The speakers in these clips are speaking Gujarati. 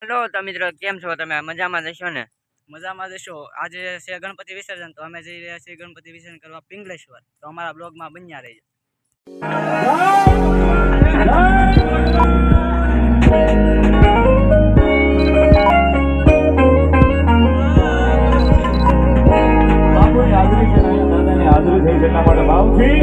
હેલો તો મિત્રો કેમ છો તમે મજામાં જશો ને? મજામાં જશો. આજે છે ગણપતિ વિસર્જન, તો અમે જઈ રહ્યા છીએ ગણપતિ વિસર્જન કરવા પિંગલેશ્વર. તો અમારા બ્લોગમાં બન્યા રહેજો. બાપુની હાજરી છે ને દાદાની હાજરી થઈ છે એટલા માટે ભાવથી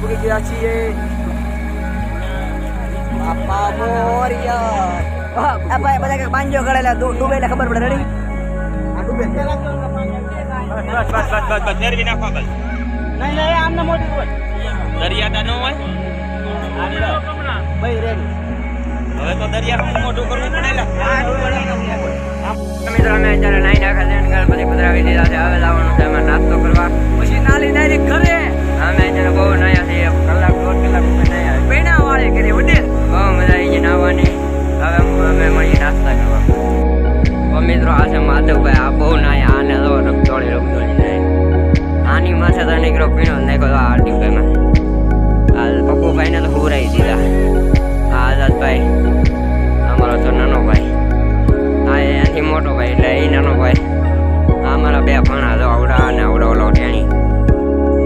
પૂરી ગયા છીએ. બાપા મોરિયા આ ભાઈ બધા કે પાંજો કરેલા ડૂબે એટલે ખબર પડે. રેડી આ ડૂબે બસ નરવી નાખવા બસ. નહીં આમને મોટી હોય દરિયાતા ન હોય ભાઈ. રેડી હવે તો દરિયા મોટું કરવું પડેલા. મિત્રો અમે અત્યારે નાઈ નાખા છે ગણપતિ પધરાવી દીધા છે. હવે જવાનું છે અમે નાસ્તો કરવા, પછી નાલી ડાયરેક્ટ ઘરે. અમે અત્યારે બહુ નાયા છીએ, કલાક દોઢ કલાક નાયા. પૈણા વાળે કરી વડીલ બહુ મજા આવી ગઈ નાવાની. હવે અમે મળીએ નાસ્તા કરવા. તો મિત્રો આ છે માધવભાઈ, આ બહુ નાયા. આને તો રમતોળી નાય. આની માથે તો નીકળો પીણો નાખ્યો તો હાર્દિકભાઈમાં. આ પપ્પુભાઈને તો હુરાઈ દીધા. આ આઝાદભાઈ અમારો તો નાનો ભાઈ, આ એનાથી મોટો ભાઈ એટલે એને મારા બે ભણા જો આવડા અને આવડો ઓલો ટેણી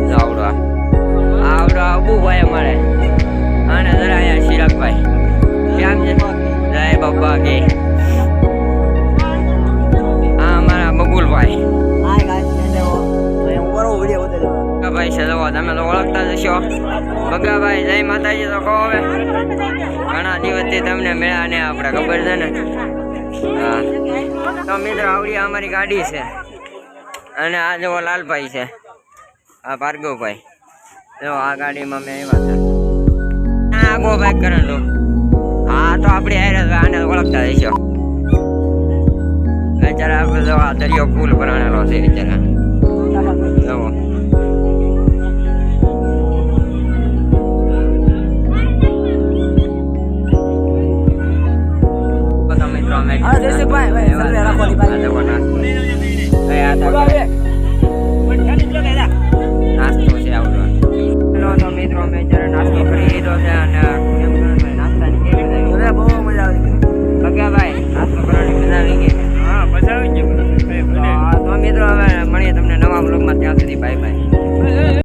જો આવડો અબુભાઈ અમારે અને જરા અહીંયા ચિરાગભાઈ કેમ છે જય બાપા કે હા અમારા બબુલભાઈ હાય ગાઈસ મેં હું કરો વિડિયો ઉતાર્યો બગાભાઈ છે જો તમે તો ઓળખતા જ હશો બગાભાઈ જય માતાજી તો કહો હવે ઘણા દિવસથી તમને મળ્યા ને આપણે ખબર છે ને હા તો મિત્રો આવડી અમારી ગાડી છે અને આ જો લાલભાઈ છે આ ભાર્ગવભાઈ જો આ ગાડીમાં મેં આવ્યા હતા આગો ભાઈ કરણ તો હા તો આપણી હારે આને ઓળખતા હશો બિચારા આપણે જો આ દરિયો પુલ બનાવેલો છે બિચારા જુઓ મિત્રો અમે હા જયસુખભાઈ ભાઈ સર્વે રાખો ની ભાઈ